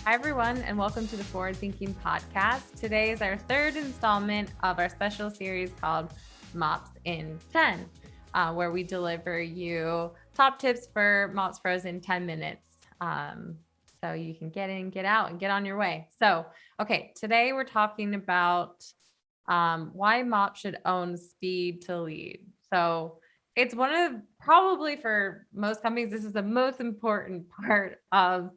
Hi, everyone, and welcome to the Forward Thinking Podcast. Today is our third installment of our special series called MOPS in 10, where we deliver you top tips for MOPS pros in 10 minutes. So you can get in, get out, and get on your way. So, okay, today we're talking about why MOPS should own speed to lead. So it's one of probably for most companies, this is the most important part of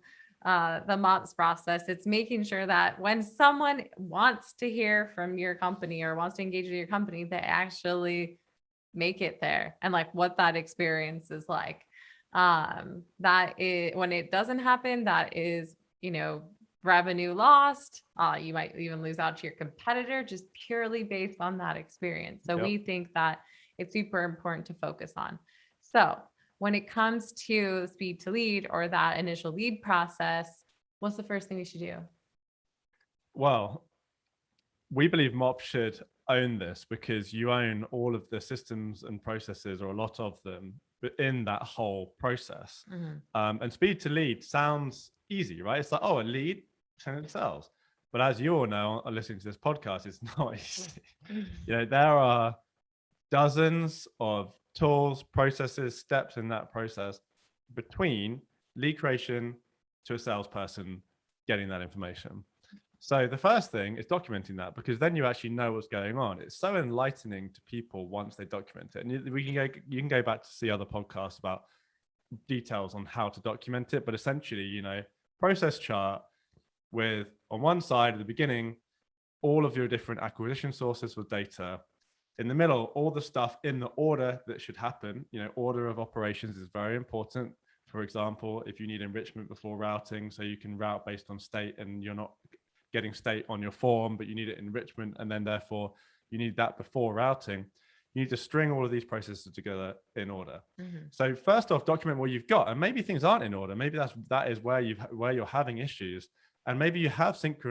the MOPS process. It's making sure that when someone wants to hear from your company or wants to engage with your company, they actually make it there and like what that experience is like. That is when it doesn't happen, that is, revenue lost. You might even lose out to your competitor just purely based on that experience. So we think that it's super important to focus on. So when it comes to speed to lead or that initial lead process, what's the first thing we should do? Well, we believe MOPS should own this because you own all of the systems and processes, or a lot of them, in that whole process. And speed to lead sounds easy, right? It's like, oh, a lead, send it sales. But as you all know, listening to this podcast, it's not easy. There are dozens of tools, processes, steps in that process between lead creation to a salesperson getting that information. So the first thing is documenting that, because then you actually know what's going on. It's so enlightening to people once they document it. And you can go back to see other podcasts about details on how to document it. But essentially, process chart with, on one side at the beginning, all of your different acquisition sources with data. In the middle, all the stuff in the order that should happen. Order of operations is very important. For example, if you need enrichment before routing, so you can route based on state and you're not getting state on your form, but you need it enrichment, and then therefore you need that before routing. You need to string all of these processes together in order. So first off, document what you've got, and maybe things aren't in order. Maybe that is where you're having issues, and maybe you have sync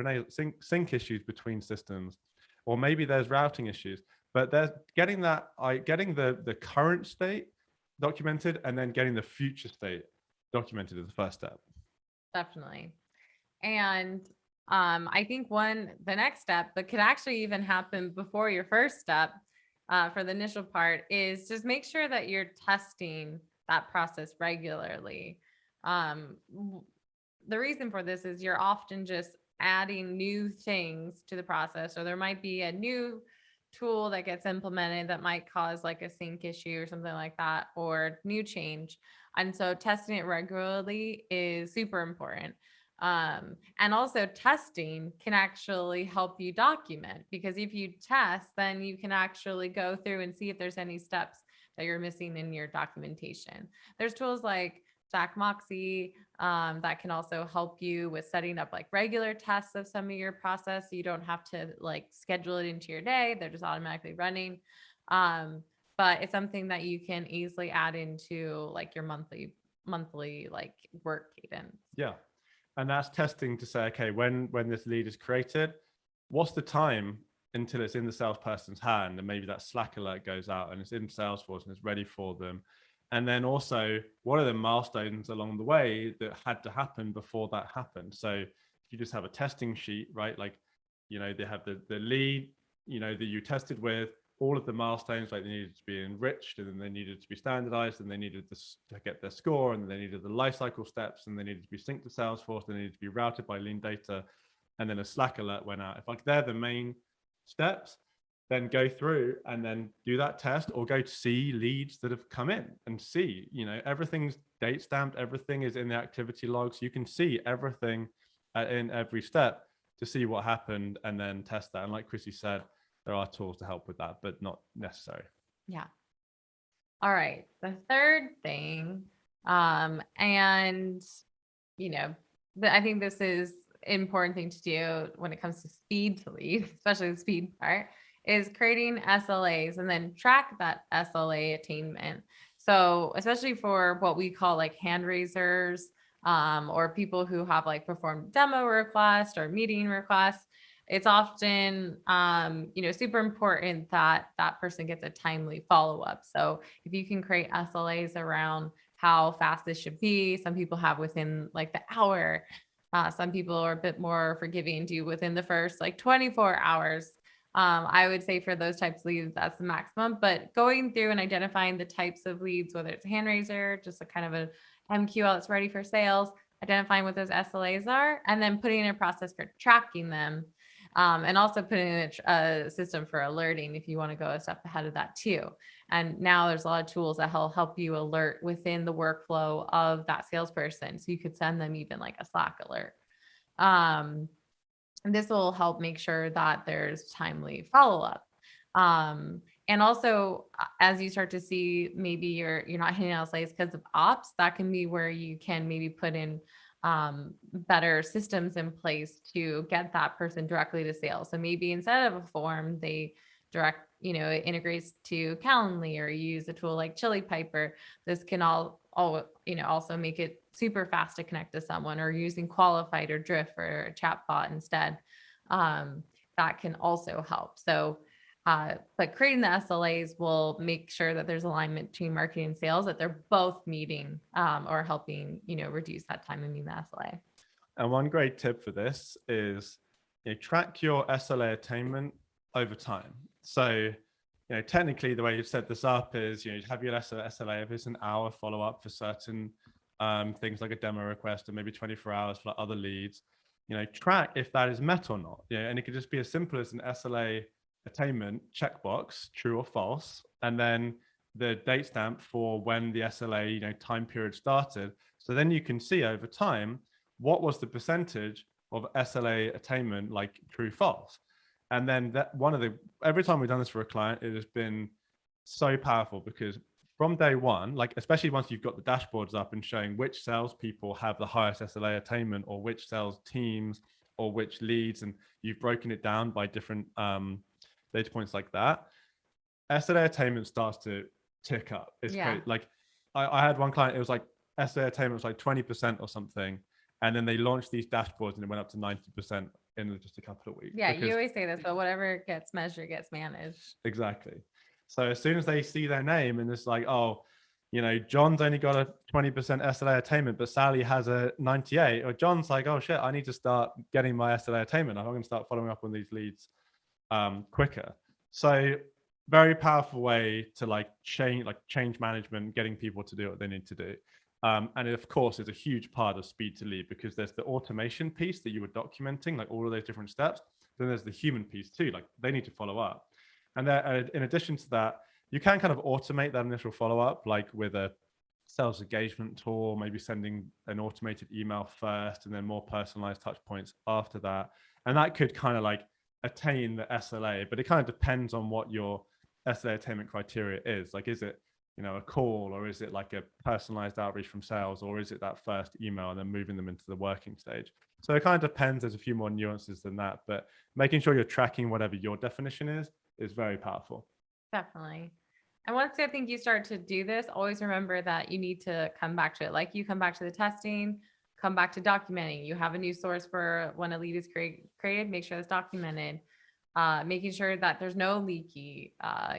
issues between systems, or maybe there's routing issues. But there's getting the current state documented, and then getting the future state documented is the first step. Definitely. And I think the next step that could actually even happen before your first step for the initial part is just make sure that you're testing that process regularly. The reason for this is you're often just adding new things to the process, or there might be a new tool that gets implemented that might cause like a sync issue or something like that, or new change. And so testing it regularly is super important. And also testing can actually help you document, because if you test, then you can actually go through and see if there's any steps that you're missing in your documentation. There's tools like Moxie that can also help you with setting up like regular tests of some of your process. So you don't have to like schedule it into your day. They're just automatically running. But it's something that you can easily add into like your monthly like work cadence. Yeah. And that's testing to say, okay, when this lead is created, what's the time until it's in the salesperson's hand? And maybe that Slack alert goes out and it's in Salesforce and it's ready for them. And then also, what are the milestones along the way that had to happen before that happened? So if you just have a testing sheet, right? Like, they have the lead, that you tested with, all of the milestones, like they needed to be enriched, and then they needed to be standardized, and they needed to get their score, and they needed the lifecycle steps, and they needed to be synced to Salesforce, they needed to be routed by lean data, and then a Slack alert went out. If like they're the main steps, then go through and then do that test, or go to see leads that have come in and see, everything's date stamped, everything is in the activity logs. You can see everything in every step to see what happened and then test that. And like Chrissy said, there are tools to help with that, but not necessary. Yeah. All right. The third thing, I think this is an important thing to do when it comes to speed to lead, especially the speed part, is creating SLAs and then track that SLA attainment. So especially for what we call like hand raisers, or people who have like performed demo requests or meeting requests, it's often, super important that that person gets a timely follow-up. So if you can create SLAs around how fast this should be, some people have within like the hour, Some people are a bit more forgiving and do within the first like 24 hours. I would say for those types of leads, that's the maximum. But going through and identifying the types of leads, whether it's a hand raiser, just a kind of a MQL that's ready for sales, identifying what those SLAs are, and then putting in a process for tracking them. And also putting in a system for alerting if you want to go a step ahead of that too. And now there's a lot of tools that help you alert within the workflow of that salesperson. So you could send them even like a Slack alert. And this will help make sure that there's timely follow-up. And also, as you start to see, maybe you're not hitting SLAs because of ops, that can be where you can maybe put in better systems in place to get that person directly to sales. So maybe instead of a form, they direct, it integrates to Calendly, or you use a tool like Chili Piper. This can also make it super fast to connect to someone, or using Qualified or Drift or a chatbot instead. That can also help. So, but creating the SLAs will make sure that there's alignment between marketing and sales, that they're both meeting or helping, reduce that time and meet the SLA. And one great tip for this is track your SLA attainment over time. So, technically the way you've set this up is, you have your SLA, if it's an hour follow-up for certain things like a demo request, or maybe 24 hours for other leads, track if that is met or not. And it could just be as simple as an SLA attainment checkbox, true or false, and then the date stamp for when the SLA time period started. So then you can see over time what was the percentage of SLA attainment, like true false. And then every time we've done this for a client, it has been so powerful, because from day one, like especially once you've got the dashboards up and showing which salespeople have the highest SLA attainment, or which sales teams, or which leads, and you've broken it down by different data points like that, SLA attainment starts to tick up. It's great. Like I had one client, it was like SLA attainment was like 20% or something. And then they launched these dashboards and it went up to 90% in just a couple of weeks. Yeah, you always say this, but whatever gets measured gets managed. Exactly. So as soon as they see their name and it's like, oh, John's only got a 20% SLA attainment, but Sally has a 98, or John's like, oh shit, I need to start getting my SLA attainment. I'm going to start following up on these leads quicker. So very powerful way to change management, getting people to do what they need to do. And it, of course, is a huge part of speed to lead, because there's the automation piece that you were documenting, like all of those different steps. Then there's the human piece too, like they need to follow up. And then in addition to that, you can kind of automate that initial follow-up, like with a sales engagement tool, maybe sending an automated email first and then more personalized touch points after that. And that could kind of like attain the SLA, but it kind of depends on what your SLA attainment criteria is. Like, is it, a call, or is it like a personalized outreach from sales, or is it that first email and then moving them into the working stage? So it kind of depends. There's a few more nuances than that, but making sure you're tracking whatever your definition is very powerful. Definitely. And once I think you start to do this, always remember that you need to come back to it. Like you come back to the testing, come back to documenting. You have a new source for when a lead is created, make sure it's documented. Making sure that there's no leaky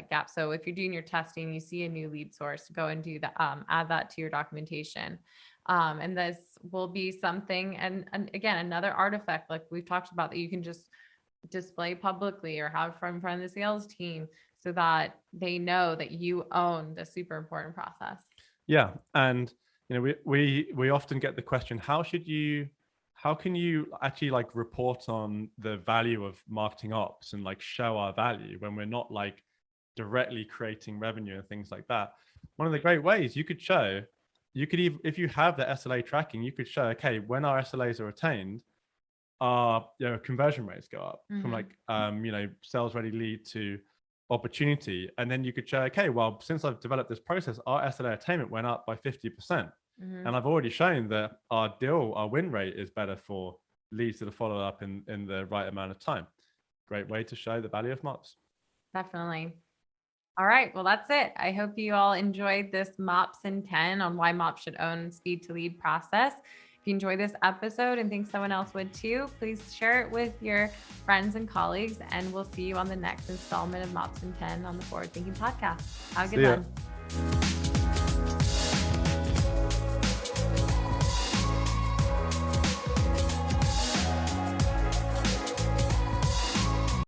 gap. So if you're doing your testing, you see a new lead source, go and do that, add that to your documentation. And this will be something, and again, another artifact like we've talked about, that you can just display publicly or have from front of the sales team, so that they know that you own the super important process. Yeah. And we often get the question, how can you actually like report on the value of marketing ops and like show our value when we're not like directly creating revenue and things like that? One of the great ways you could even, if you have the SLA tracking, you could show, okay, when our SLAs are attained, our conversion rates go up from like sales ready lead to opportunity. And then you could show, okay, well, since I've developed this process, our SLA attainment went up by 50%. And I've already shown that our win rate is better for leads that are followed up in the right amount of time. Great way to show the value of MOPS. Definitely. All right. Well, that's it. I hope you all enjoyed this MOPS in 10 on why MOPS should own speed to lead process. If you enjoyed this episode and think someone else would too, please share it with your friends and colleagues, and we'll see you on the next installment of MOPS in 10 on the Forward Thinking Podcast. Have a good one.